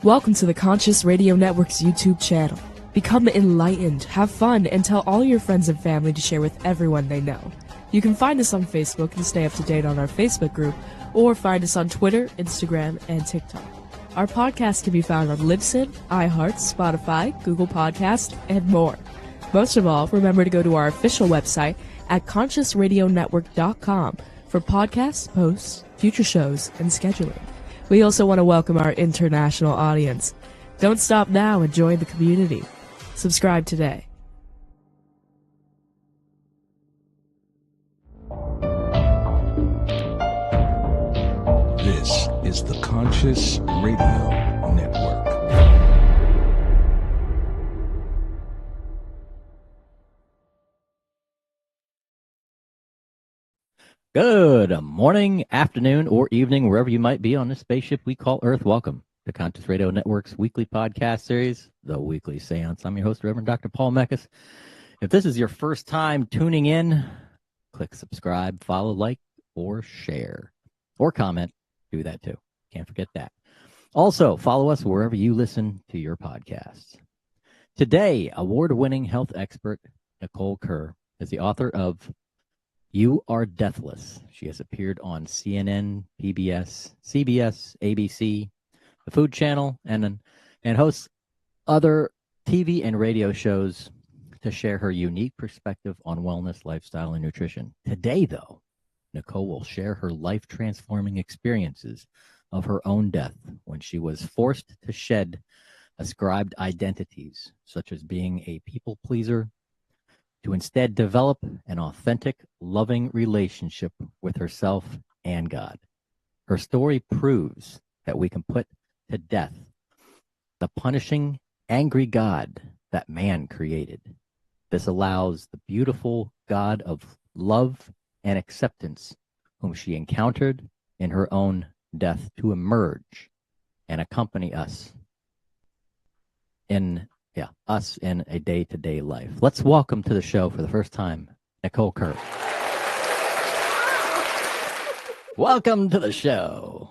Welcome to the Conscious Radio Network's YouTube channel. Become enlightened, have fun, and tell all your friends and family to share with everyone they know. You can find us on Facebook and stay up to date on our Facebook group, or find us on Twitter, Instagram, and TikTok. Our podcast can be found on Libsyn, iHeart, Spotify, Google Podcast, and more. Most of all, remember to go to our official website at consciousradionetwork.com for podcasts, posts, future shows, and scheduling. We also want to welcome our international audience. Don't stop now and join the community. Subscribe today. This is the Conscious Radio Network. Good morning, afternoon, or evening, wherever you might be on this spaceship we call Earth. Welcome to Conscious Radio Network's weekly podcast series, The Weekly Seance. I'm your host, Reverend Dr. Paul Mekas. If this is your first time tuning in, click subscribe, follow, like, or share, or comment. Do that too. Can't forget that. Also, follow us wherever you listen to your podcasts. Today, award-winning health expert Nicole Kerr is the author of Are Deathless. She has appeared on CNN, PBS, CBS, ABC, the Food Channel, and hosts other TV and radio shows to share her unique perspective on wellness, lifestyle, and nutrition. Today, though, Nicole will share her life-transforming experiences of her own death when she was forced to shed ascribed identities, such as being a people pleaser, to instead develop an authentic, loving relationship with herself and God. Her story proves that we can put to death the punishing, angry God that man created. This allows the beautiful God of love and acceptance, whom she encountered in her own death, to emerge and accompany us in a day-to-day life. Let's welcome to the show for the first time, Nicole Kerr. Welcome to the show.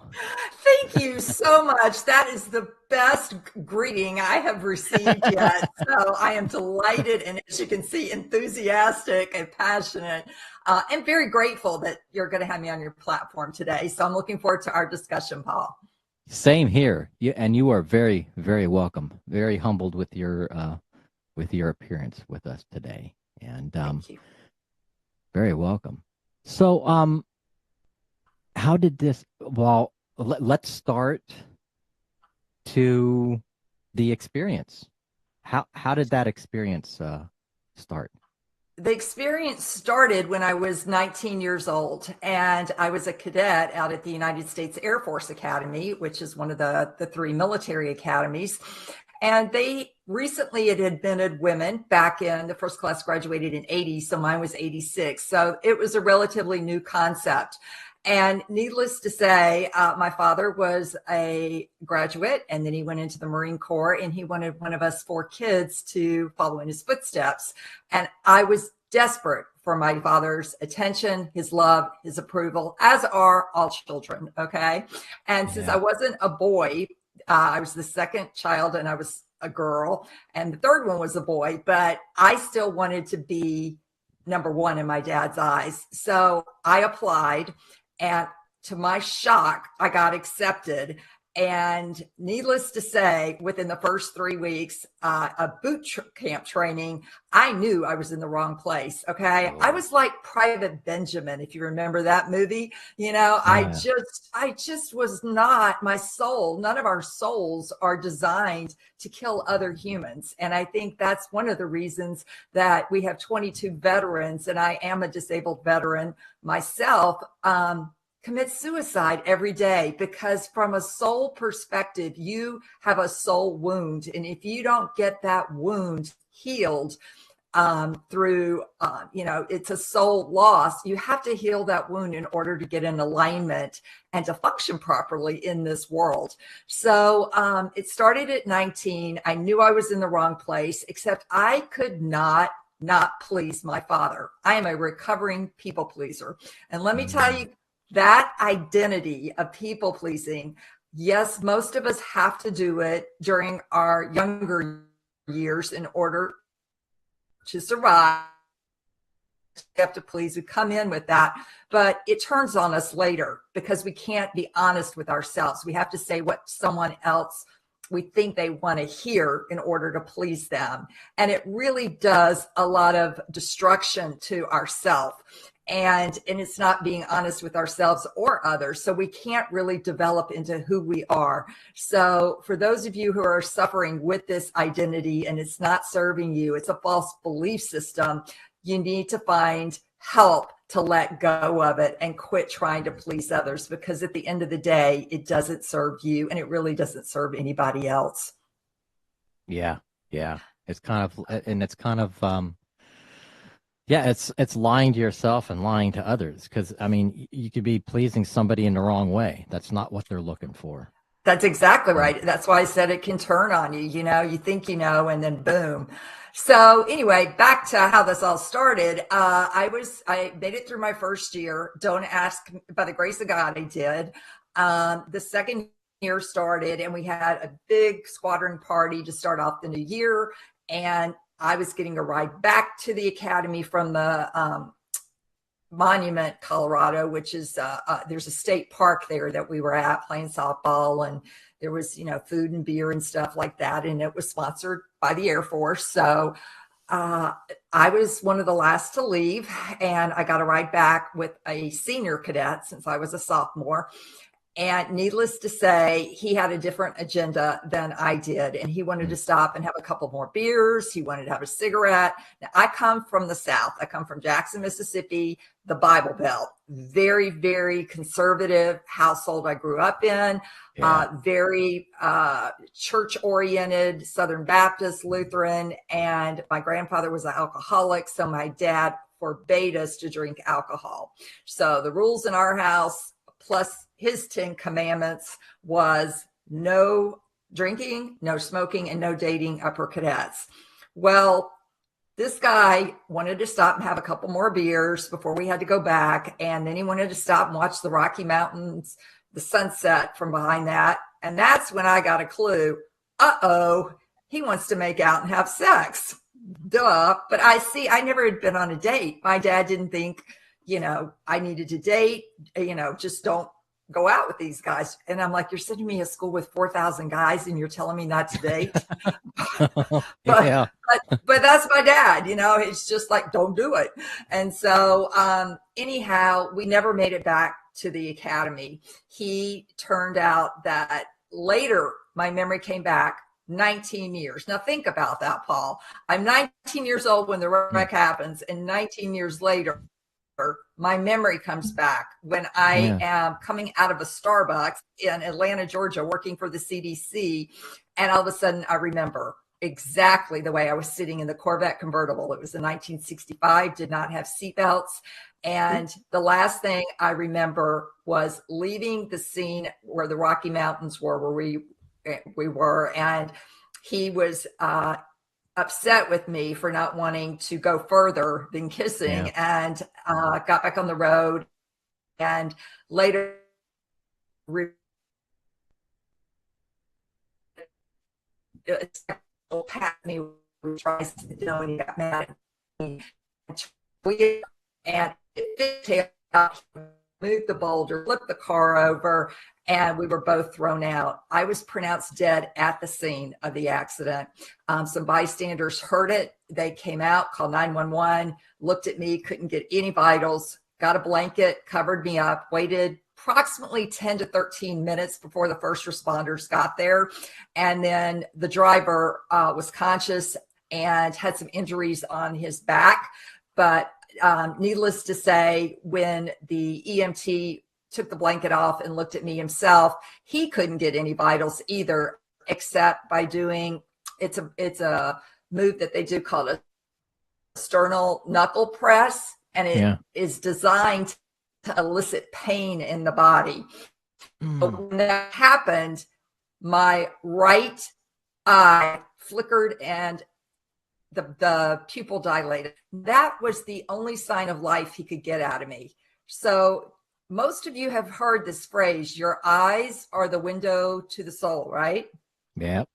Thank you so much. That is the best greeting I have received yet. So I am delighted and, as you can see, enthusiastic and passionate, and very grateful that you're going to have me on your platform today. So I'm looking forward to our discussion, Paul. Same here. You are very, very welcome. Very humbled with your appearance with us today, and Thank you. very welcome. So, how did this? Well, let's start to the experience. How did that experience start? The experience started when I was 19 years old, and I was a cadet out at the United States Air Force Academy, which is one of the three military academies. And they recently had admitted women back in the first class graduated in 80, so mine was 86. So it was a relatively new concept. And needless to say, my father was a graduate, and then he went into the Marine Corps, and he wanted one of us four kids to follow in his footsteps. And I was desperate for my father's attention, his love, his approval, as are all children, okay? And since I wasn't a boy, I was the second child, and I was a girl, and the third one was a boy, but I still wanted to be number one in my dad's eyes. So I applied. And to my shock, I got accepted. And needless to say, within the first 3 weeks, a boot camp training, I knew I was in the wrong place. Okay. I was like Private Benjamin, if you remember that movie. I just was not my soul. None of our souls are designed to kill other humans. And I think that's one of the reasons that we have 22 veterans, and I am a disabled veteran myself, commit suicide every day, because from a soul perspective, you have a soul wound. And if you don't get that wound healed through, it's a soul loss, you have to heal that wound in order to get in alignment and to function properly in this world. So it started at 19. I knew I was in the wrong place, except I could not please my father. I am a recovering people pleaser. And let me tell you, that identity of people pleasing Yes, most of us have to do it during our younger years in order to survive. We have to please. We come in with that, but it turns on us later because we can't be honest with ourselves. We have to say what someone else we think they want to hear in order to please them. And it really does a lot of destruction to ourselves. And it's not being honest with ourselves or others. So we can't really develop into who we are. So for those of you who are suffering with this identity and it's not serving you, it's a false belief system, you need to find help to let go of it and quit trying to please others, because at the end of the day, it doesn't serve you and it really doesn't serve anybody else. Yeah. Yeah. It's kind of, yeah, it's lying to yourself and lying to others. Because, I mean, you could be pleasing somebody in the wrong way. That's not what they're looking for. That's exactly right. That's why I said it can turn on you. You know, you think you know, and then boom. So anyway, back to how this all started. I made it through my first year. Don't ask, by the grace of God, I did. The second year started, and we had a big squadron party to start off the new year. And I was getting a ride back to the academy from the Monument, Colorado, which is there's a state park there that we were at playing softball, and there was, you know, food and beer and stuff like that, and it was sponsored by the Air Force. So I was one of the last to leave, and I got a ride back with a senior cadet since I was a sophomore. And needless to say, he had a different agenda than I did. And he wanted to stop and have a couple more beers. He wanted to have a cigarette. Now, I come from the South. I come from Jackson, Mississippi, the Bible Belt. Very, very conservative household I grew up in. Very church-oriented, Southern Baptist, Lutheran. And my grandfather was an alcoholic. So my dad forbade us to drink alcohol. So the rules in our house, plus his 10 commandments, was no drinking, no smoking, and no dating upper cadets. Well, this guy wanted to stop and have a couple more beers before we had to go back. And then he wanted to stop and watch the Rocky Mountains, the sunset from behind that. And that's when I got a clue. He wants to make out and have sex. Duh. But I never had been on a date. My dad didn't think, you know, I needed to date, you know, just don't go out with these guys. And I'm like, you're sending me to school with 4,000 guys and you're telling me not to date. but that's my dad, you know, it's just like, don't do it. And so anyhow, we never made it back to the academy. He turned out that later my memory came back 19 years. Now think about that, Paul. I'm 19 years old when the wreck happens, and 19 years later, my memory comes back when I am coming out of a Starbucks in Atlanta, Georgia, working for the CDC. And all of a sudden I remember exactly the way I was sitting in the Corvette convertible. It was a 1965, did not have seatbelts. And the last thing I remember was leaving the scene where the Rocky Mountains were, where we were. And he was, upset with me for not wanting to go further than kissing, and got back on the road, and later pat me, tries to know, and he got mad at me, and it moved the boulder, flipped the car over, and we were both thrown out. I was pronounced dead at the scene of the accident. Some bystanders heard it. They came out, called 911, looked at me, couldn't get any vitals, got a blanket, covered me up, waited approximately 10 to 13 minutes before the first responders got there. And then the driver was conscious and had some injuries on his back. But needless to say, when the EMT took the blanket off and looked at me himself, he couldn't get any vitals either, except by doing, it's a move that they do called a sternal knuckle press. And it is designed to elicit pain in the body. But when that happened, my right eye flickered and the pupil dilated. That was the only sign of life he could get out of me. So most of you have heard this phrase, your eyes are the window to the soul, right? Yep.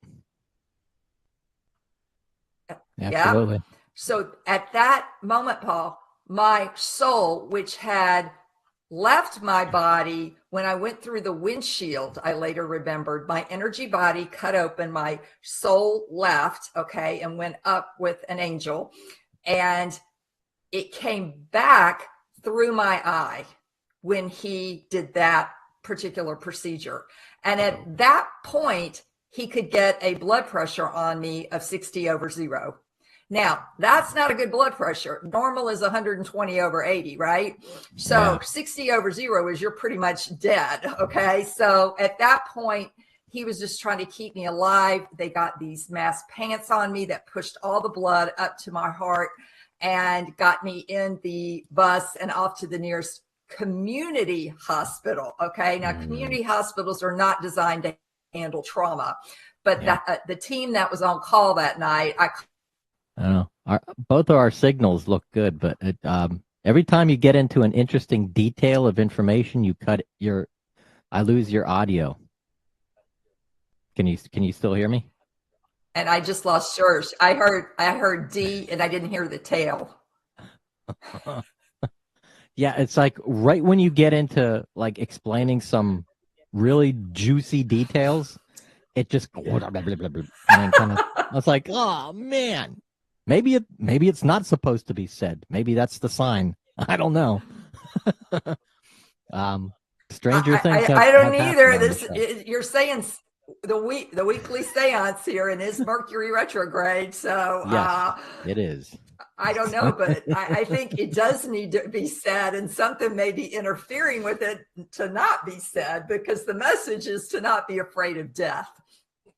Yeah. Absolutely. So at that moment, Paul, my soul, which had left my body when I went through the windshield, I later remembered my energy body cut open, my soul left, okay, and went up with an angel. And it came back through my eye when he did that particular procedure. And at that point, he could get a blood pressure on me of 60 over 0. Now, that's not a good blood pressure. Normal is 120 over 80, right? So Yeah. 60 over 0 is you're pretty much dead. Okay. So at that point, he was just trying to keep me alive. They got these mass pants on me that pushed all the blood up to my heart and got me in the bus and off to the nearest community hospital. Okay. Now, community hospitals are not designed to handle trauma, but the team that was on call that night, I don't know. Both of our signals look good, but every time you get into an interesting detail of information, I lose your audio. Can you still hear me? And I just lost yours. I heard D and I didn't hear the tail. Yeah, it's like right when you get into like explaining some really juicy details, it just blah, blah, blah, blah, blah, and kind of I was like, oh man. Maybe it's not supposed to be said. Maybe that's the sign. I don't know. Stranger things I don't have either. happened You're saying the weekly seance here and is Mercury retrograde. So yes, it is. I don't know, but I think it does need to be said, and something may be interfering with it to not be said, because the message is to not be afraid of death.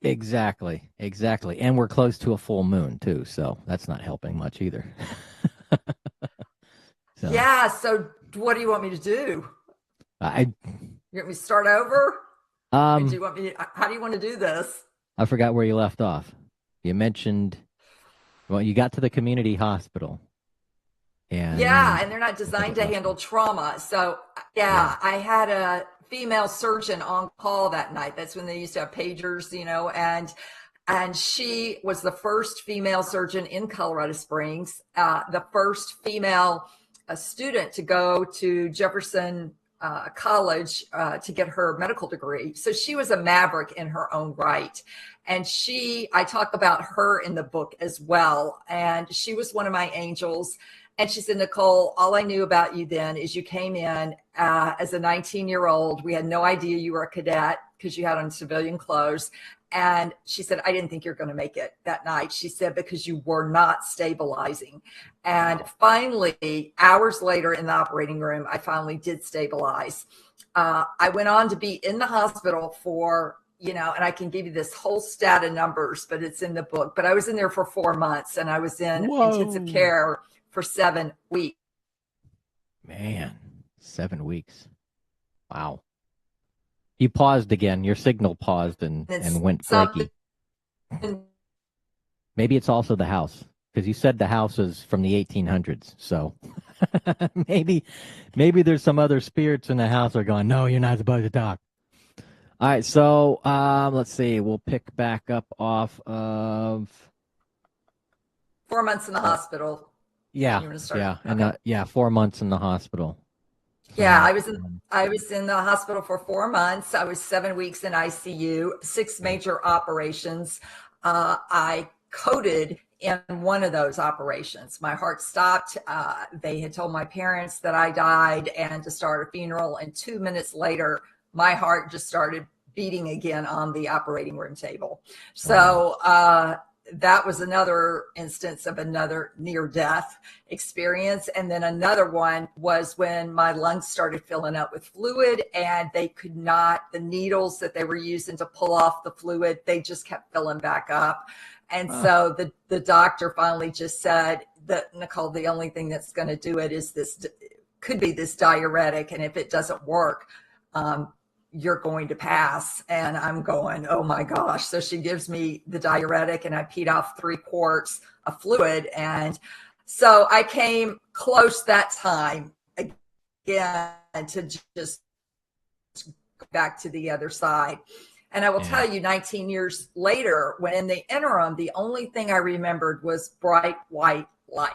Exactly. And we're close to a full moon too, so that's not helping much either. Yeah, so what do you want me to do? You want me to start over? Do you want me how do you want to do this? I forgot where you left off. You mentioned, well, you got to the community hospital. And they're not designed to handle trauma. So I had a female surgeon on call that night. That's when they used to have pagers, and she was the first female surgeon in Colorado Springs, the first female student to go to Jefferson College to get her medical degree. So she was a maverick in her own right. And I talk about her in the book as well. And she was one of my angels. And she said, Nicole, all I knew about you then is you came in as a 19-year-old. We had no idea you were a cadet because you had on civilian clothes. And she said, I didn't think you're going to make it that night. She said, because you were not stabilizing. And finally, hours later in the operating room, I finally did stabilize. I went on to be in the hospital for, and I can give you this whole stat of numbers, but it's in the book. But I was in there for 4 months, and I was in intensive care for 7 weeks. Man, 7 weeks. Wow. You paused again. Your signal paused and went flaky. Maybe it's also the house, because you said the house is from the 1800s. So maybe there's some other spirits in the house that are going, no, you're not supposed to talk. All right. So let's see. We'll pick back up off of 4 months in the hospital. Yeah. Yeah. Okay. And 4 months in the hospital. Yeah, I was in the hospital for 4 months. I was 7 weeks in ICU, 6 major operations. I coded in one of those operations. My heart stopped. They had told my parents that I died and to start a funeral. And 2 minutes later, my heart just started beating again on the operating room table. So that was another instance of another near-death experience. And then another one was when my lungs started filling up with fluid, and they could not, the needles that they were using to pull off the fluid, they just kept filling back up. And so the doctor finally just said that, Nicole, the only thing that's going to do it is could be this diuretic. And if it doesn't work, you're going to pass. And I'm going, oh my gosh. So she gives me the diuretic, and I peed off 3 quarts of fluid. And so I came close that time again to just go back to the other side. And I will tell you, 19 years later, when in the interim, the only thing I remembered was bright white light.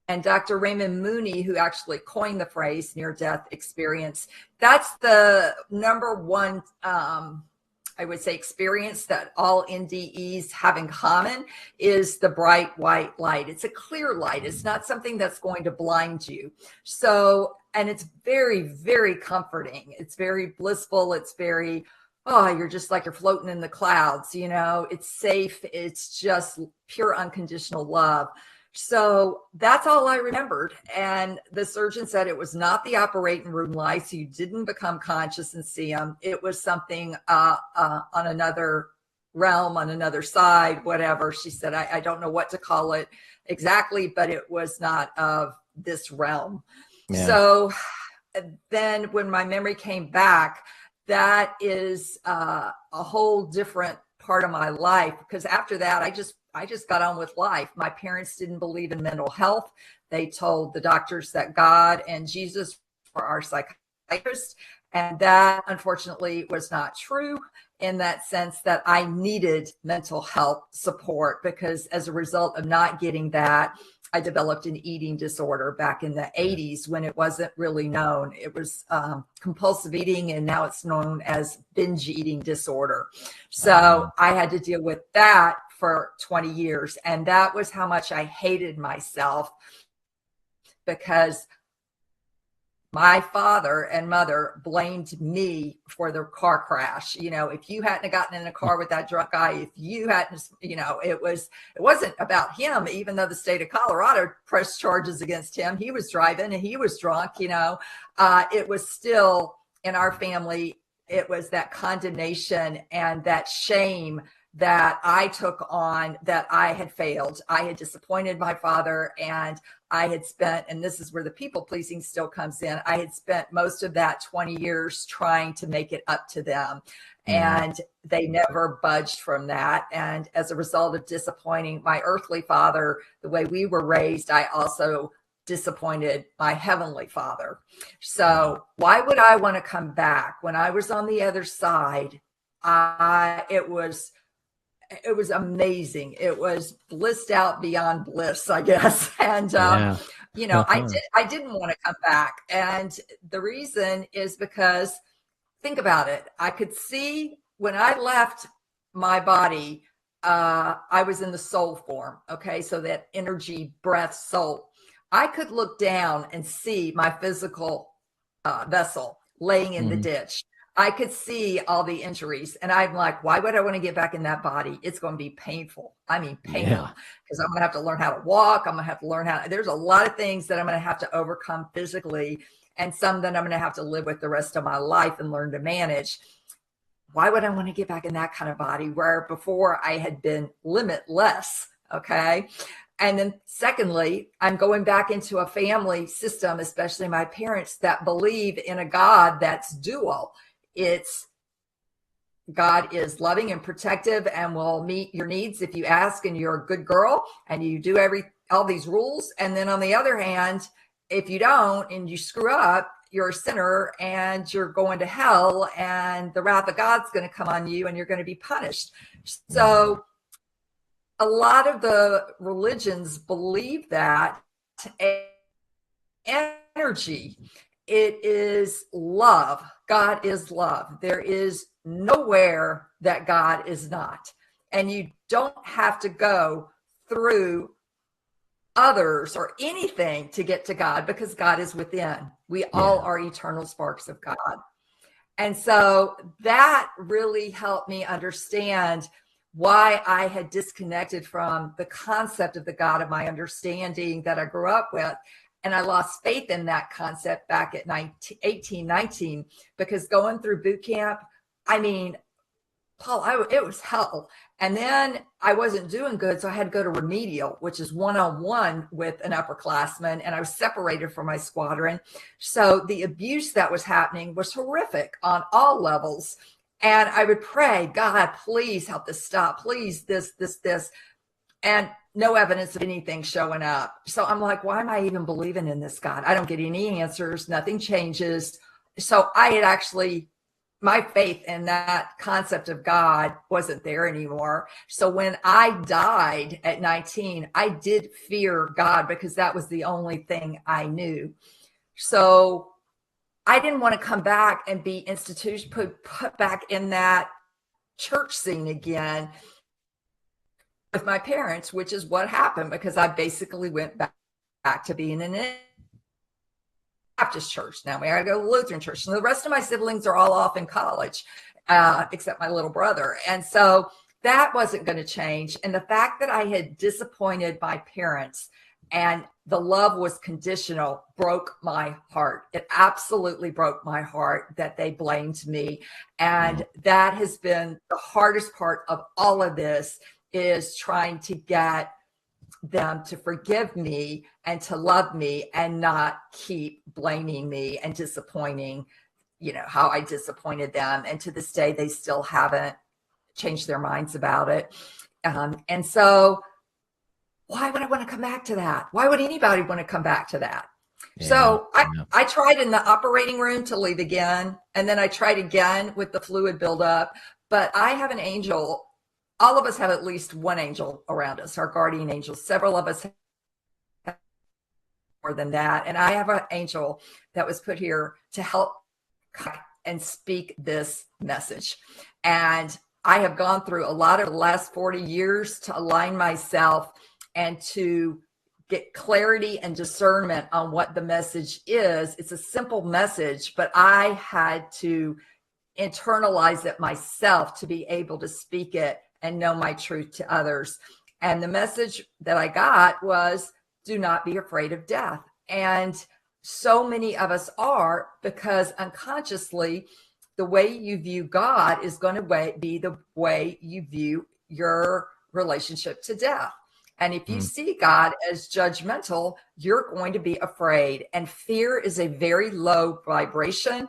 And Dr. Raymond Mooney, who actually coined the phrase near-death experience, that's the number one, I would say, experience that all NDEs have in common is the bright white light. It's a clear light. It's not something that's going to blind you. So, and it's very, very comforting. It's very blissful. It's very, oh, you're just like you're floating in the clouds, you know, it's safe. It's just pure unconditional love. So that's all I remembered. And the surgeon said it was not the operating room lights. You didn't become conscious and see them. It was something on another realm, on another side, whatever. She said, I don't know what to call it exactly, but it was not of this realm. Yeah. So then when my memory came back, that is a whole different part of my life, because after that, I just got on with life. My parents didn't believe in mental health. They told the doctors that God and Jesus were our psychiatrists. And that unfortunately was not true, in that sense that I needed mental health support, because as a result of not getting that, I developed an eating disorder back in the 80s when it wasn't really known. It was compulsive eating, and now it's known as binge eating disorder. So I had to deal with that for 20 years. And that was how much I hated myself, because my father and mother blamed me for the car crash. You know, if you hadn't gotten in a car with that drunk guy, if you hadn't, you know, it wasn't about him, even though the state of Colorado pressed charges against him. He was driving and he was drunk, you know, it was still in our family. It was that condemnation and that shame that I took on, that I had failed. I had disappointed my father, and I had spent, and this is where the people pleasing still comes in, I had spent most of that 20 years trying to make it up to them. And they never budged from that. And as a result of disappointing my earthly father, the way we were raised, I also disappointed my heavenly father. So why would I want to come back? When I was on the other side, it was amazing. It was blissed out beyond bliss, I guess. And, you know, I didn't want to come back. And the reason is because, think about it. I could see when I left my body, I was in the soul form. Okay. So that energy, breath, soul. I could look down and see my physical vessel laying in the ditch. I could see all the injuries, and I'm like, why would I want to get back in that body? It's going to be painful. I mean, painful, because I'm going to have to learn how to walk. I'm going to have to learn there's a lot of things that I'm going to have to overcome physically, and some that I'm going to have to live with the rest of my life and learn to manage. Why would I want to get back in that kind of body where before I had been limitless? Okay. And then secondly, I'm going back into a family system, especially my parents, that believe in a God that's dual. It's God is loving and protective and will meet your needs if you ask, and you're a good girl and you do all these rules. And then on the other hand, if you don't and you screw up, you're a sinner and you're going to hell, and the wrath of God's going to come on you and you're going to be punished. So a lot of the religions believe that energy, it is love. God is love. There is nowhere that God is not. And you don't have to go through others or anything to get to God, because God is within. We all are eternal sparks of God. And so that really helped me understand why I had disconnected from the concept of the God of my understanding that I grew up with. And I lost faith in that concept back at 18, 19, because going through boot camp, I mean, Paul, it was hell. And then I wasn't doing good. So I had to go to remedial, which is one-on-one with an upperclassman. And I was separated from my squadron. So the abuse that was happening was horrific on all levels. And I would pray, God, please help this stop. Please, this. And no evidence of anything showing up. So I'm like, why am I even believing in this God? I don't get any answers. Nothing changes. So I had actually, my faith in that concept of God wasn't there anymore. So when I died at 19, I did fear God because that was the only thing I knew. So I didn't want to come back and be put back in that church scene again with my parents, which is what happened, because I basically went back to being in a Baptist church. Now we gotta go to Lutheran church. And the rest of my siblings are all off in college, except my little brother. And so that wasn't going to change. And the fact that I had disappointed my parents and the love was conditional broke my heart. It absolutely broke my heart that they blamed me. And that has been the hardest part of all of this, is trying to get them to forgive me and to love me and not keep blaming me and disappointing, how I disappointed them. And to this day, they still haven't changed their minds about it. And so why would I want to come back to that? Why would anybody want to come back to that? Yeah, so I tried in the operating room to leave again. And then I tried again with the fluid buildup. But I have an angel. All of us have at least one angel around us, our guardian angels. Several of us have more than that. And I have an angel that was put here to help and speak this message. And I have gone through a lot of the last 40 years to align myself and to get clarity and discernment on what the message is. It's a simple message, but I had to internalize it myself to be able to speak it and know my truth to others. And the message that I got was, do not be afraid of death. And so many of us are, because unconsciously, the way you view God is going to be the way you view your relationship to death. And if you see God as judgmental, you're going to be afraid. And fear is a very low vibration.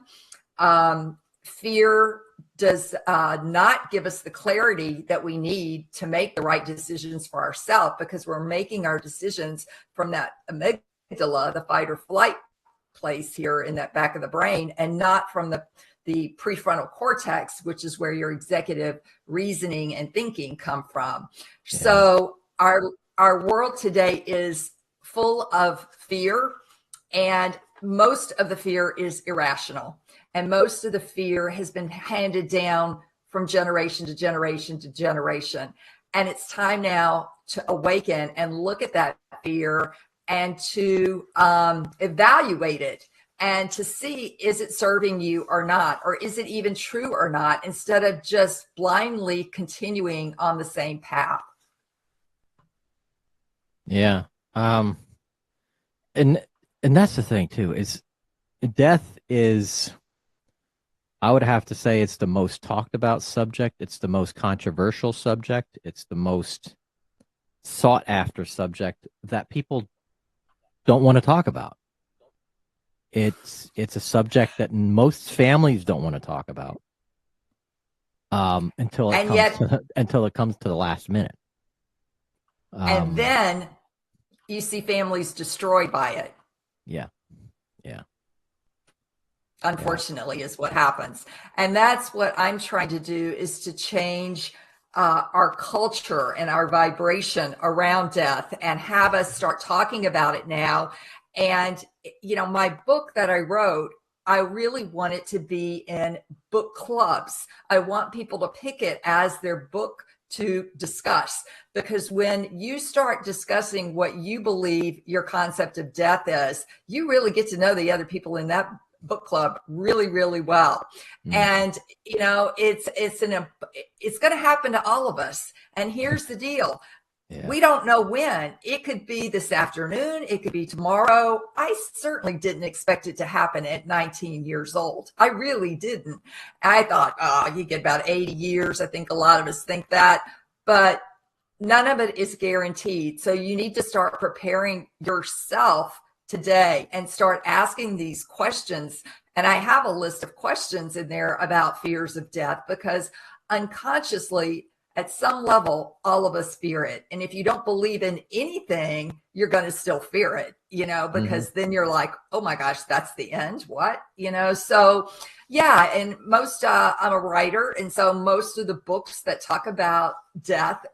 Fear does not give us the clarity that we need to make the right decisions for ourselves, because we're making our decisions from that amygdala, the fight or flight place here in that back of the brain, and not from the prefrontal cortex, which is where your executive reasoning and thinking come from. Yeah. So our world today is full of fear, and most of the fear is irrational. And most of the fear has been handed down from generation to generation to generation. And it's time now to awaken and look at that fear and to evaluate it and to see, is it serving you or not? Or is it even true or not? Instead of just blindly continuing on the same path. Yeah. And that's the thing too, is death is, I would have to say, it's the most talked about subject. It's the most controversial subject. It's the most sought after subject that people don't want to talk about. It's a subject that most families don't want to talk about until it comes to the last minute. And then you see families destroyed by it. Yeah. Yeah. Unfortunately, is what happens. And that's what I'm trying to do, is to change our culture and our vibration around death and have us start talking about it now. And, my book that I wrote, I really want it to be in book clubs. I want people to pick it as their book to discuss, because when you start discussing what you believe your concept of death is, you really get to know the other people in that book club really, really well. And it's going to happen to all of us. And here's the deal. Yeah. We don't know when. It could be this afternoon. It could be tomorrow. I certainly didn't expect it to happen at 19 years old. I really didn't. I thought, you get about 80 years. I think a lot of us think that, but none of it is guaranteed. So you need to start preparing yourself today and start asking these questions. And I have a list of questions in there about fears of death, because unconsciously, at some level, all of us fear it. And if you don't believe in anything, you're going to still fear it, because then you're like, oh my gosh, that's the end. What? So yeah. And I'm a writer. And so most of the books that talk about death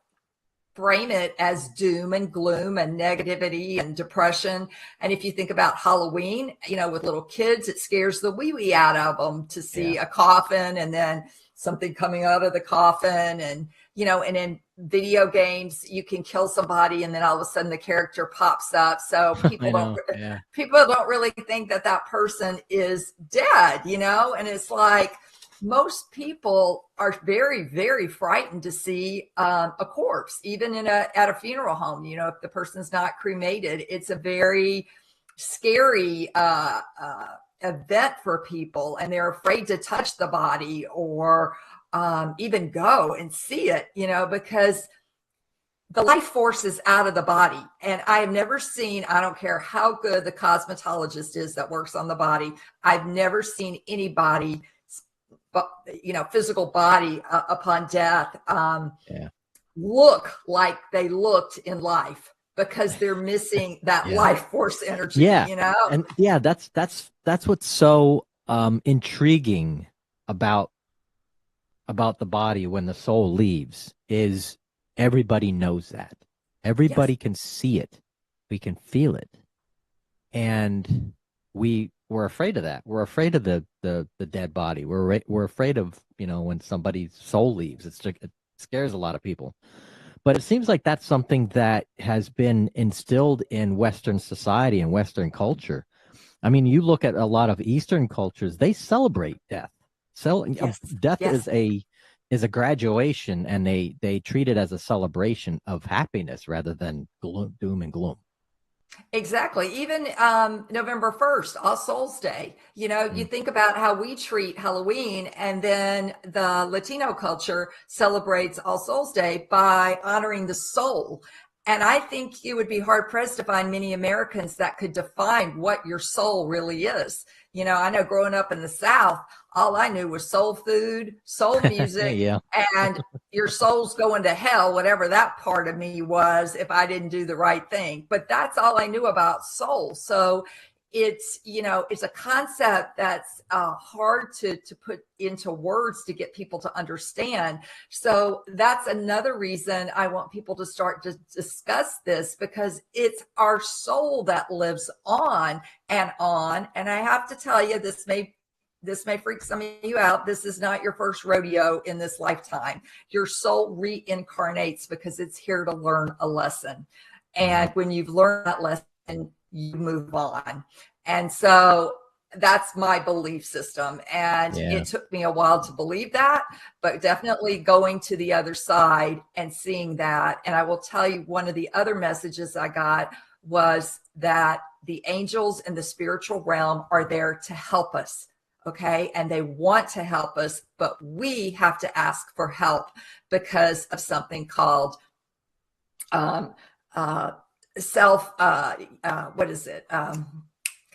frame it as doom and gloom and negativity and depression. And if you think about Halloween, with little kids, it scares the wee out of them to see a coffin and then something coming out of the coffin. And, and in video games, you can kill somebody and then all of a sudden the character pops up. So people don't really think that person is dead, and it's like, most people are very, very frightened to see a corpse, even at a funeral home. If the person's not cremated, it's a very scary event for people, and they're afraid to touch the body or even go and see it, because the life force is out of the body. And I have never seen, I don't care how good the cosmetologist is that works on the body, I've never seen anybody, physical body upon death look like they looked in life, because they're missing that life force energy. And that's what's so intriguing about the body when the soul leaves, is everybody knows that. Everybody can see it. We can feel it. And we're afraid of that. We're afraid of the dead body. We're afraid of, when somebody's soul leaves. It scares a lot of people. But it seems like that's something that has been instilled in Western society and Western culture. I mean, you look at a lot of Eastern cultures, they celebrate death. Death is a graduation, and they treat it as a celebration of happiness rather than doom and gloom. Exactly. Even November 1st, All Souls Day, you think about how we treat Halloween, and then the Latino culture celebrates All Souls Day by honoring the soul. And I think you would be hard pressed to find many Americans that could define what your soul really is. I know growing up in the South, all I knew was soul food, soul music, and your soul's going to hell, whatever that part of me was, if I didn't do the right thing. But that's all I knew about soul. So it's, it's a concept that's hard to put into words to get people to understand. So that's another reason I want people to start to discuss this, because it's our soul that lives on and on. And I have to tell you, this may freak some of you out. This is not your first rodeo in this lifetime. Your soul reincarnates because it's here to learn a lesson. And when you've learned that lesson, you move on. And so that's my belief system. And it took me a while to believe that, but definitely going to the other side and seeing that. And I will tell you, one of the other messages I got was that the angels in the spiritual realm are there to help us. Okay. And they want to help us, but we have to ask for help because of something called what is it? God,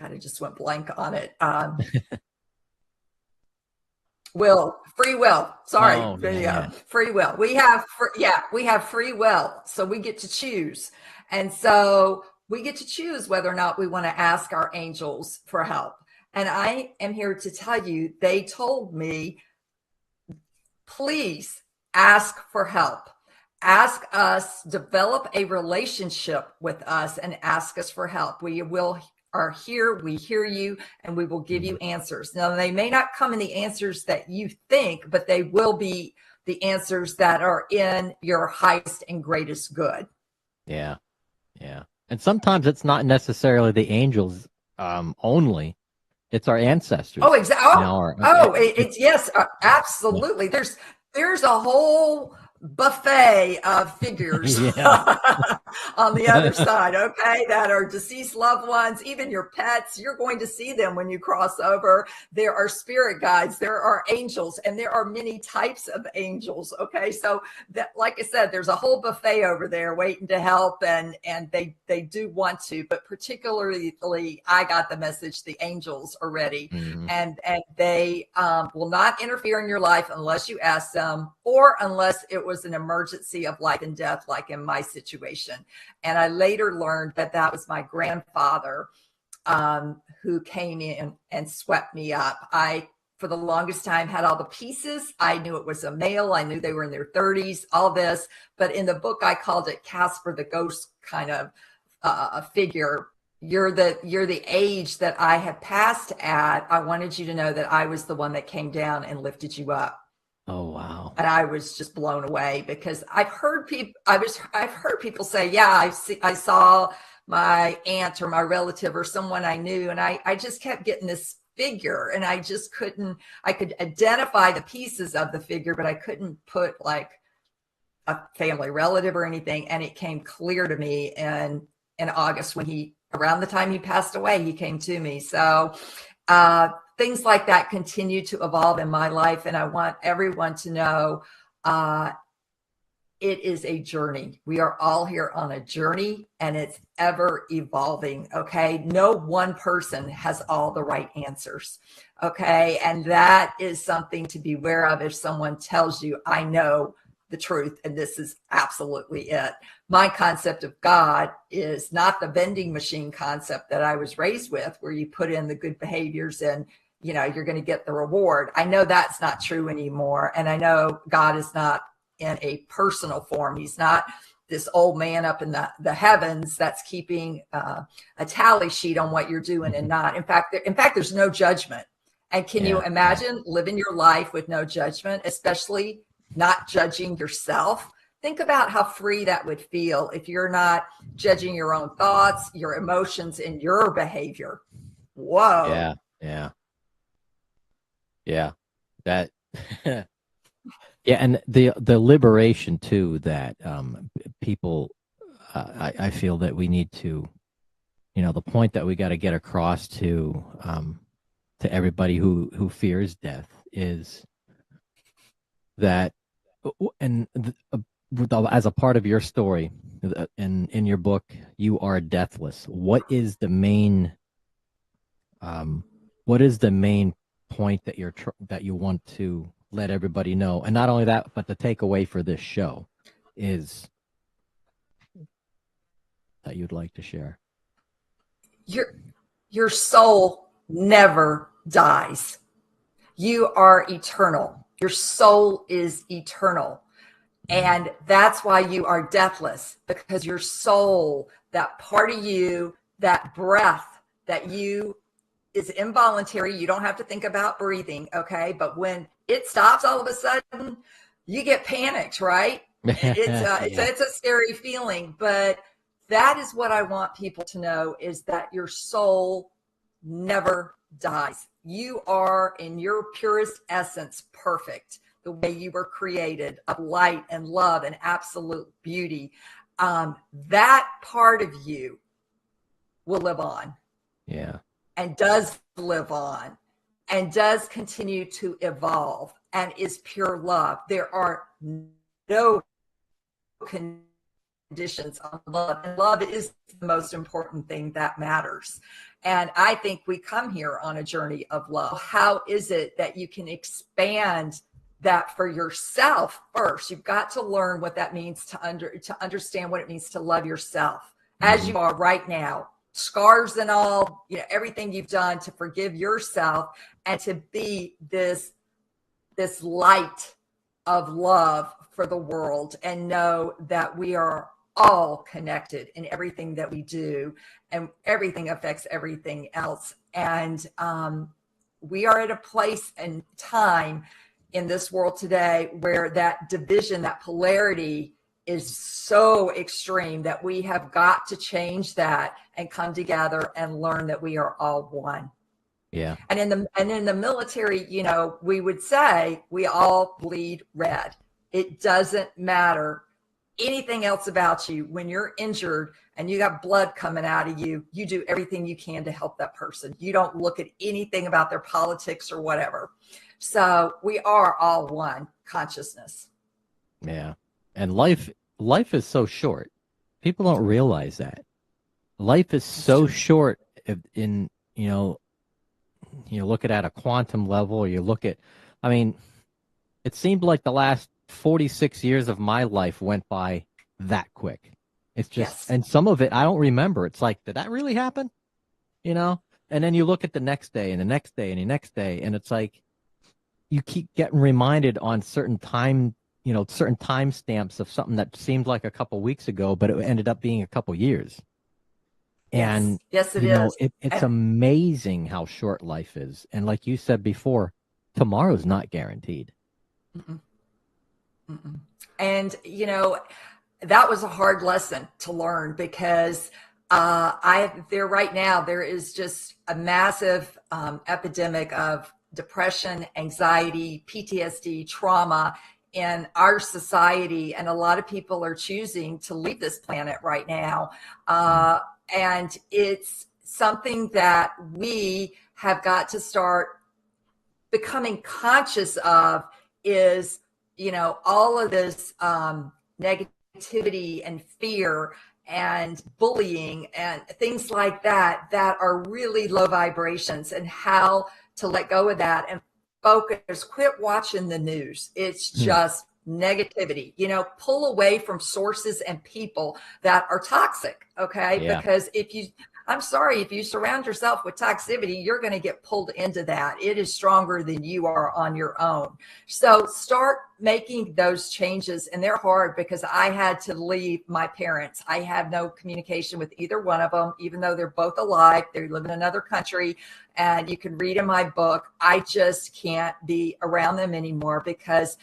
I just went blank on it. Free will. Sorry. Free will. We have free will. So we get to choose. And so we get to choose whether or not we want to ask our angels for help. And I am here to tell you, they told me, please ask for help. Ask us, develop a relationship with us, and ask us for help. We are here, we hear you, and we will give you answers. Now, they may not come in the answers that you think, but they will be the answers that are in your highest and greatest good. Yeah. And sometimes it's not necessarily the angels only. It's our ancestors. Oh, exactly. Yes, absolutely. There's a whole buffet of figures on the other side, okay, that are deceased loved ones, even your pets. You're going to see them when you cross over. There are spirit guides, there are angels, and there are many types of angels, okay? So that, like I said, there's a whole buffet over there waiting to help, and they do want to, but particularly I got the message the angels are ready, and they will not interfere in your life unless you ask them, or unless it was an emergency of life and death, like in my situation. And I later learned that that was my grandfather, who came in and swept me up. I, for the longest time, had all the pieces. I knew it was a male. I knew they were in their 30s, all this. But in the book, I called it Casper the Ghost kind of figure. You're the age that I had passed at. I wanted you to know that I was the one that came down and lifted you up. Oh, wow. And I was just blown away, because I've heard people say, yeah, I saw my aunt or my relative or someone I knew, and I just kept getting this figure, and I could identify the pieces of the figure, but I couldn't put like a family relative or anything. And it came clear to me in August, when around the time he passed away, he came to me. So things like that continue to evolve in my life. And I want everyone to know it is a journey. We are all here on a journey, and it's ever evolving. Okay. No one person has all the right answers. Okay. And that is something to be aware of. If someone tells you, I know the truth, and this is absolutely it. My concept of God is not the vending machine concept that I was raised with, where you put in the good behaviors and you're going to get the reward. I know that's not true anymore. And I know God is not in a personal form. He's not this old man up in the heavens that's keeping a tally sheet on what you're doing and not. In fact, there's no judgment. And can you imagine living your life with no judgment, especially not judging yourself? Think about how free that would feel if you're not judging your own thoughts, your emotions, and your behavior. Whoa. Yeah. That, yeah. And the liberation too, that people, I feel that we need to, the point that we got to get across to everybody who fears death is that, and as a part of your story, in your book, You Are Deathless. What is the main point that you want to let everybody know? And not only that, but the takeaway for this show is that you'd like to share. Your soul never dies. You are eternal. Your soul is eternal. And that's why you are deathless, because your soul, that part of you, that breath that you is involuntary. You don't have to think about breathing. Okay. But when it stops, all of a sudden you get panicked, right? It's a scary feeling, but that is what I want people to know, is that your soul never dies. You are, in your purest essence, perfect, the way you were created, of light and love and absolute beauty. That part of you will live on. Yeah. And does live on, and does continue to evolve, and is pure love. There are no conditions on love, and love is the most important thing that matters. And I think we come here on a journey of love. How is it that you can expand that for yourself first? You've got to learn what that means to understand what it means to love yourself as you are right now. Scars and all, everything you've done, to forgive yourself and to be this light of love for the world, and know that we are all connected in everything that we do, and everything affects everything else. And we are at a place and time in this world today where that division, that polarity, is so extreme that we have got to change that and come together and learn that we are all one. Yeah. And in the military, we would say we all bleed red. It doesn't matter anything else about you. When you're injured and you got blood coming out of you, you do everything you can to help that person. You don't look at anything about their politics or whatever. So we are all one consciousness. Yeah. And life is so short. People don't realize that. Life is so short in, you look at a quantum level, or you look at, I mean, it seemed like the last 46 years of my life went by that quick. It's just, Yes. and some of it I don't remember. It's like, did that really happen? And then you look at the next day and the next day and the next day, and it's like you keep getting reminded on certain time stamps of something that seemed like a couple weeks ago, but it ended up being a couple years. And yes, it is. It's amazing how short life is. And like you said before, tomorrow's not guaranteed. Mm-mm. Mm-mm. And that was a hard lesson to learn, because right now there is just a massive epidemic of depression, anxiety, PTSD, trauma in our society, and a lot of people are choosing to leave this planet right now. And it's something that we have got to start becoming conscious of, is, all of this negativity and fear and bullying and things like that are really low vibrations, and how to let go of that and focus. Quit watching the news. It's just negativity. Pull away from sources and people that are toxic. Okay. Yeah. Because if you surround yourself with toxicity, you're going to get pulled into that. It is stronger than you are on your own. So start making those changes. And they're hard, because I had to leave my parents. I have no communication with either one of them, even though they're both alive. They live in another country, and you can read in my book. I just can't be around them anymore, because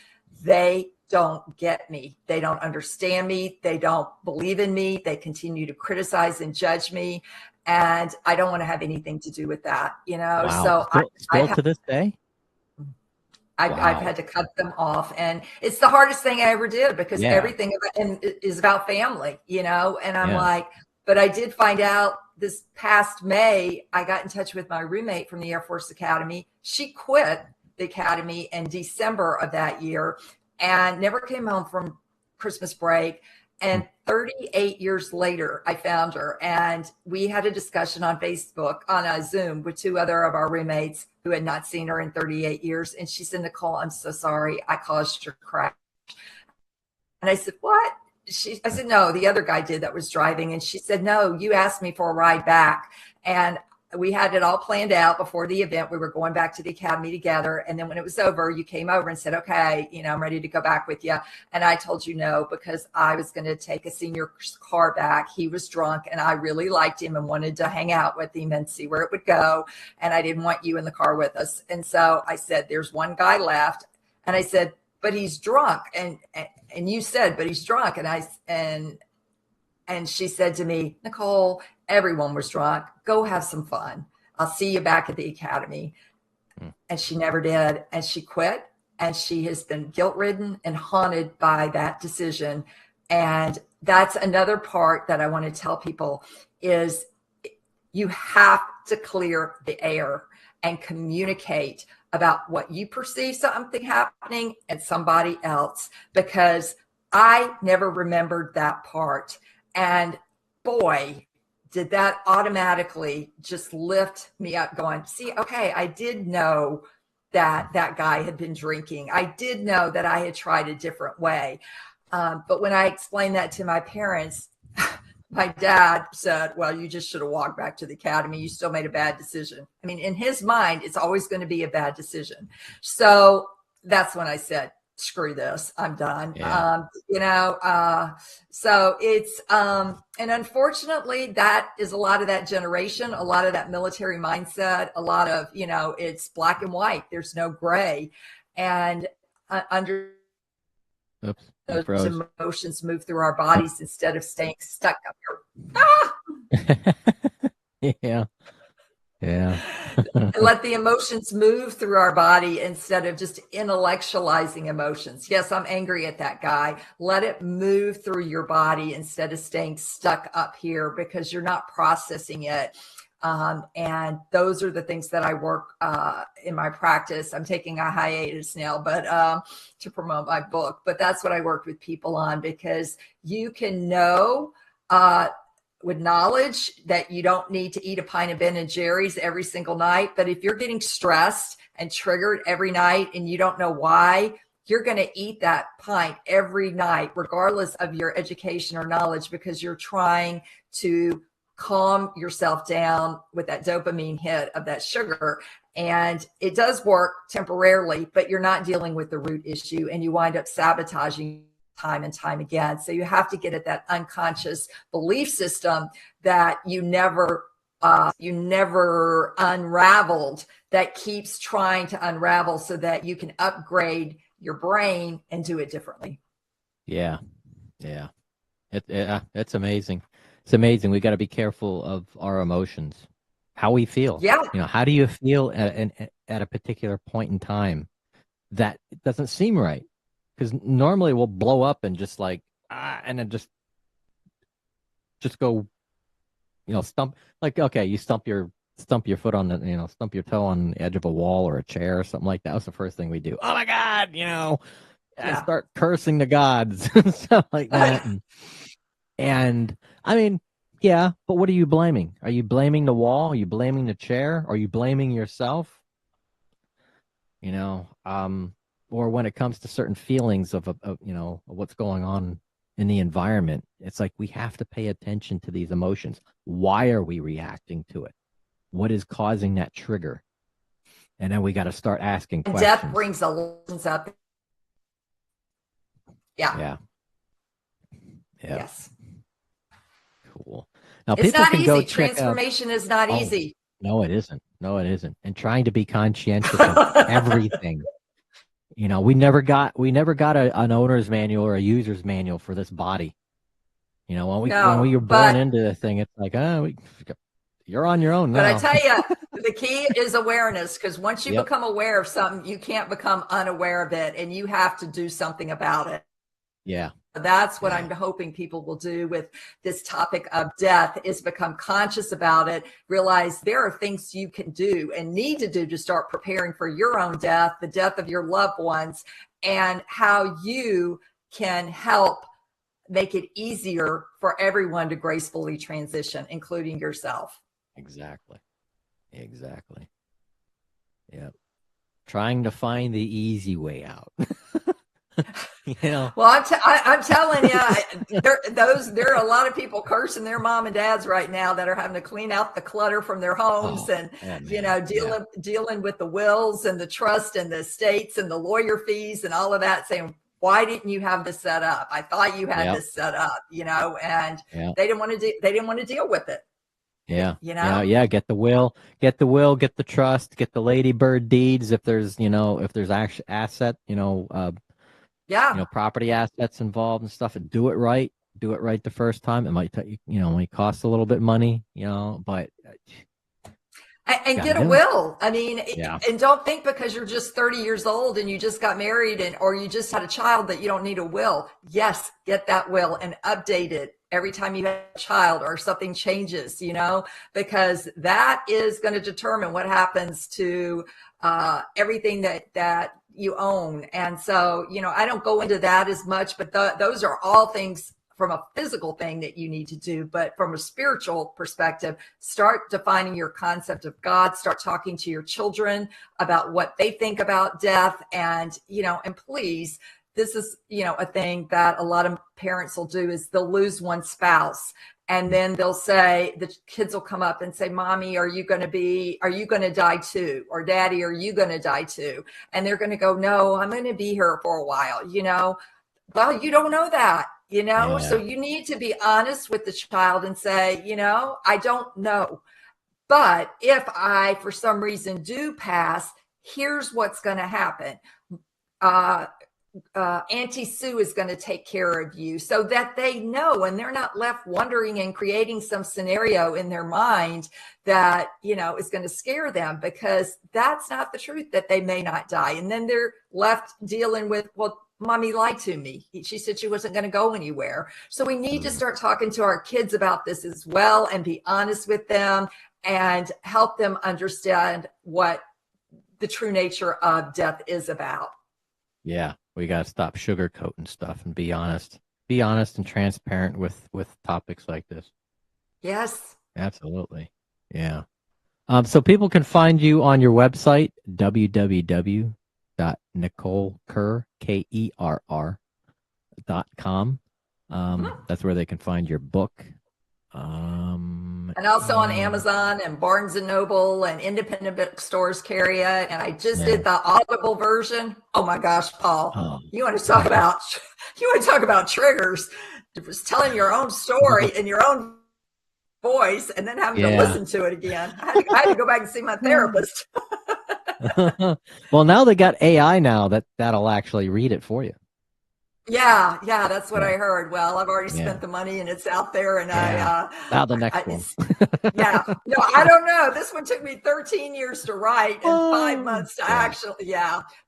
they don't get me. They don't understand me. They don't believe in me. They continue to criticize and judge me. And I don't want to have anything to do with that, Wow. So still to this day? I've had to cut them off. And it's the hardest thing I ever did, because everything is about family, and I'm like, but I did find out this past May, I got in touch with my roommate from the Air Force Academy. She quit the academy in December of that year and never came home from Christmas break. And 38 years later, I found her, and we had a discussion on Facebook, on a Zoom, with two other of our roommates who had not seen her in 38 years. And she said, "Nicole, I'm so sorry. I caused your crash." And I said, "What?" I said, "No, the other guy did that was driving." And she said, "No, you asked me for a ride back." And we had it all planned out before the event. We were going back to the academy together. And then when it was over, you came over and said, "Okay, I'm ready to go back with you." And I told you no, because I was going to take a senior's car back. He was drunk, and I really liked him and wanted to hang out with him and see where it would go. And I didn't want you in the car with us. And so I said, "There's one guy left." And I said, "But he's drunk." And you said, "But he's drunk." And she said to me, "Nicole, everyone was drunk. Go have some fun. I'll see you back at the academy." And she never did. And she quit. And she has been guilt-ridden and haunted by that decision. And that's another part that I want to tell people, is you have to clear the air and communicate about what you perceive something happening and somebody else, because I never remembered that part. And boy, did that automatically just lift me up, going, "See, okay, I did know that that guy had been drinking. I did know that I had tried a different way." But when I explained that to my parents, my dad said, "Well, you just should have walked back to the academy. You still made a bad decision." I mean, in his mind, it's always going to be a bad decision. So that's when I said, "Screw this, I'm done." So it's, and unfortunately, that is a lot of that generation, a lot of that military mindset, a lot of, it's black and white. There's no gray. And under those emotions move through our bodies instead of staying stuck up here. Ah! Yeah. Yeah. Let the emotions move through our body instead of just intellectualizing emotions. Yes, I'm angry at that guy. Let it move through your body instead of staying stuck up here because you're not processing it. And those are the things that I work in my practice. I'm taking a hiatus now, but to promote my book. But that's what I worked with people on, because you can know with knowledge that you don't need to eat a pint of Ben and Jerry's every single night. But if you're getting stressed and triggered every night and you don't know why, you're going to eat that pint every night, regardless of your education or knowledge, because you're trying to calm yourself down with that dopamine hit of that sugar. And it does work temporarily, but you're not dealing with the root issue, and you wind up sabotaging time and time again. So you have to get at that unconscious belief system that you never unraveled, that keeps trying to unravel so that you can upgrade your brain and do it differently. Yeah. Yeah. It's amazing. It's amazing. We got to be careful of our emotions, how we feel. Yeah. How do you feel at a particular point in time that it doesn't seem right? Because normally we'll blow up and just like, and then just go, stump. Like, okay, you stump your foot on the, stump your toe on the edge of a wall or a chair or something like that. Was the first thing we do. Oh my God, I start cursing the gods and stuff like that. And I mean, yeah, but what are you blaming? Are you blaming the wall? Are you blaming the chair? Are you blaming yourself? Or when it comes to certain feelings of what's going on in the environment, it's like we have to pay attention to these emotions. Why are we reacting to it? What is causing that trigger? And then we got to start asking questions. Death brings emotions up. Yeah. Yes. Cool. Now it's people not can easy. go Transformation is not easy. No, it isn't. No, it isn't. And trying to be conscientious of everything. We never got an owner's manual or a user's manual for this body. When we were born into the thing, it's like, you're on your own now. But I tell you, the key is awareness, because once you become aware of something, you can't become unaware of it, and you have to do something about it. Yeah. That's what I'm hoping people will do with this topic of death, is become conscious about it, realize there are things you can do and need to do to start preparing for your own death, the death of your loved ones, and how you can help make it easier for everyone to gracefully transition, including yourself. Exactly. Yeah. Trying to find the easy way out. Well, I'm telling you, there are a lot of people cursing their mom and dads right now that are having to clean out the clutter from their homes dealing with the wills and the trust and the estates and the lawyer fees and all of that, saying, why didn't you have this set up? I thought you had this set up, and they didn't want to deal with it. Yeah. Get the will, get the trust, get the ladybird deeds. If there's actual asset, property assets involved and stuff, and do it right the first time. It might might cost a little bit of money, but and get a will. I mean, and don't think because you're just 30 years old and you just got married or you just had a child that you don't need a will. Yes, get that will and update it every time you have a child or something changes, because that is going to determine what happens to everything that you own. And so, I don't go into that as much, but those are all things from a physical thing that you need to do. But from a spiritual perspective, start defining your concept of God, start talking to your children about what they think about death. And, and please, this is, a thing that a lot of parents will do, is they'll lose one spouse. And then they'll say, the kids will come up and say, Mommy, are you going to die too? Or Daddy, are you going to die too? And they're going to go, no, I'm going to be here for a while, Well, you don't know that, so you need to be honest with the child and say, I don't know. But if I, for some reason, do pass, here's what's going to happen. Auntie Sue is going to take care of you, so that they know and they're not left wondering and creating some scenario in their mind that, is going to scare them, because that's not the truth, that they may not die. And then they're left dealing with, well, mommy lied to me. She said she wasn't going to go anywhere. So we need to start talking to our kids about this as well, and be honest with them and help them understand what the true nature of death is about. Yeah, we got to stop sugarcoating stuff and be honest. Be honest and transparent with topics like this. Yes. Absolutely. Yeah. So people can find you on your website, www.nicolekerr.com. That's where they can find your book. And also on Amazon and Barnes and Noble and independent bookstores carry it. And I just did the Audible version. Oh my gosh, Paul, you want to talk about triggers? Just telling your own story in your own voice and then having to listen to it again. I had to go back and see my therapist. Well, now they got AI now that'll actually read it for you. Yeah, that's what I heard. Well, I've already spent the money and it's out there, and now the next one. No, I don't know. This one took me 13 years to write and 5 months to actually,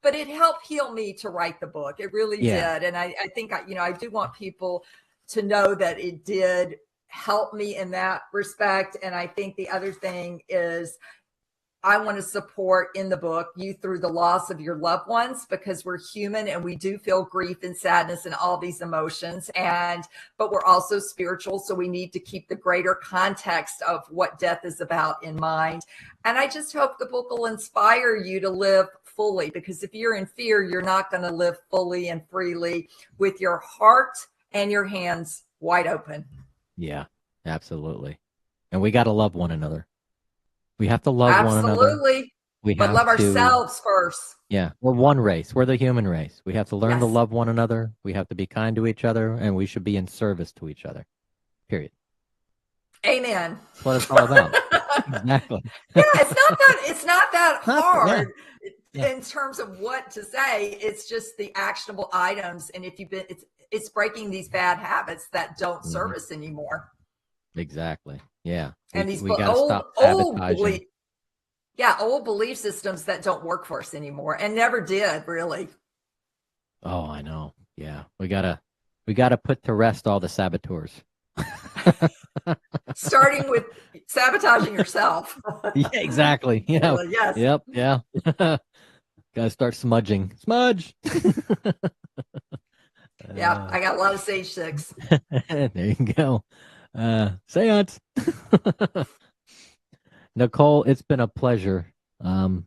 but it helped heal me to write the book. It really did. And I think, I do want people to know that it did help me in that respect. And I think the other thing is, I want to support in the book you through the loss of your loved ones, because we're human and we do feel grief and sadness and all these emotions. But we're also spiritual. So we need to keep the greater context of what death is about in mind. And I just hope the book will inspire you to live fully, because if you're in fear, you're not going to live fully and freely with your heart and your hands wide open. Yeah, absolutely. And we got to love one another. We have to love one another. Absolutely. But love ourselves first. Yeah. We're one race. We're the human race. We have to learn to love one another. We have to be kind to each other, and we should be in service to each other. Period. Amen. That's what it's all about. Exactly. Yeah, it's not that hard in terms of what to say. It's just the actionable items. And if it's breaking these bad habits that don't serve us anymore. Exactly. Yeah. And these we got to stop sabotaging. Old belief systems that don't work for us anymore and never did, really. Oh, I know. Yeah. We gotta put to rest all the saboteurs. Starting with sabotaging yourself. Yeah, exactly. Yeah. Yes. Yep. Yeah. Gotta start smudging. Smudge. Yeah, I got a lot of sage 6. There you go. Seance. Nicole, it's been a pleasure.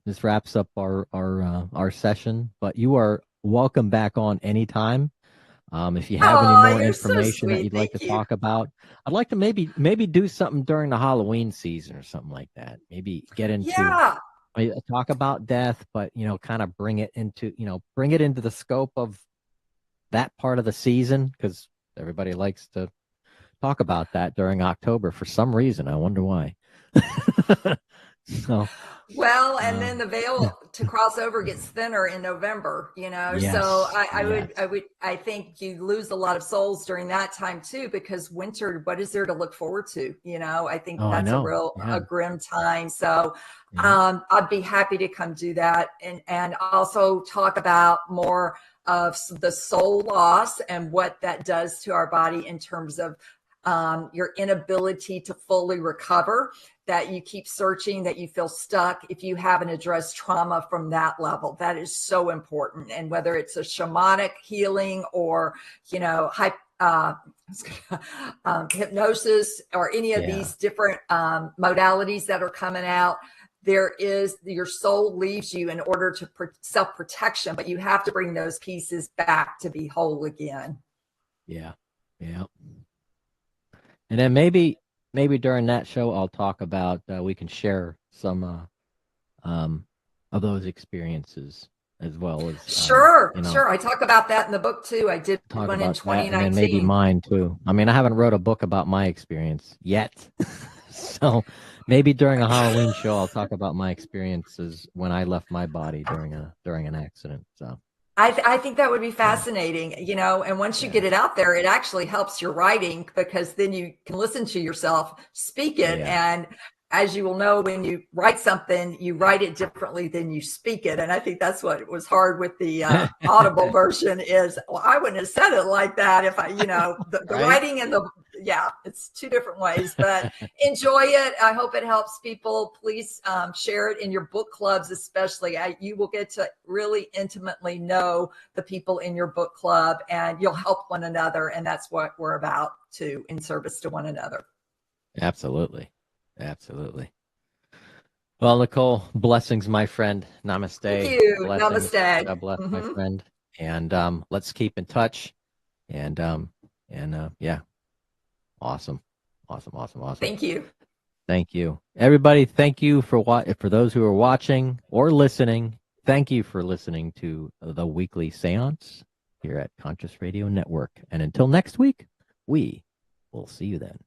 This wraps up our session, but you are welcome back on anytime. If you have any more information that you'd like to talk about, I'd like to maybe do something during the Halloween season or something like that. Maybe get into talk about death, but kind of bring it into the scope of that part of the season, because everybody likes to talk about that during October for some reason. I wonder why. And then the veil to cross over gets thinner in November, so I think you lose a lot of souls during that time too, because winter, what is there to look forward to? I think that's a grim time. So I'd be happy to come do that and also talk about more of the soul loss and what that does to our body in terms of your inability to fully recover, that you keep searching, that you feel stuck. If you haven't addressed trauma from that level, that is so important. And whether it's a shamanic healing or, hypnosis or any of these different modalities that are coming out, your soul leaves you in order to self-protection, but you have to bring those pieces back to be whole again. Yeah. Yeah. And then maybe during that show, I'll talk about, we can share some of those experiences as well as. Sure. I talk about that in the book too. I did one in 2019. And maybe mine too. I mean, I haven't wrote a book about my experience yet. So maybe during a Halloween show, I'll talk about my experiences when I left my body during an accident. So. I think that would be fascinating, and once you get it out there, it actually helps your writing because then you can listen to yourself speak it. Yeah. And as you will know, when you write something, you write it differently than you speak it. And I think that's what was hard with the Audible version is, well, I wouldn't have said it like that if I, the Right? writing and it's two different ways, but enjoy it. I hope it helps people. Please share it in your book clubs, especially. You will get to really intimately know the people in your book club and you'll help one another. And that's what we're about in service to one another. Absolutely. Absolutely. Well, Nicole, blessings, my friend. Namaste. Thank you. Blessings. Namaste. God bless, my friend. And let's keep in touch. And yeah. Awesome. Thank you. Thank you. Everybody, thank you for those who are watching or listening. Thank you for listening to the weekly seance here at Conscious Radio Network. And until next week, we will see you then.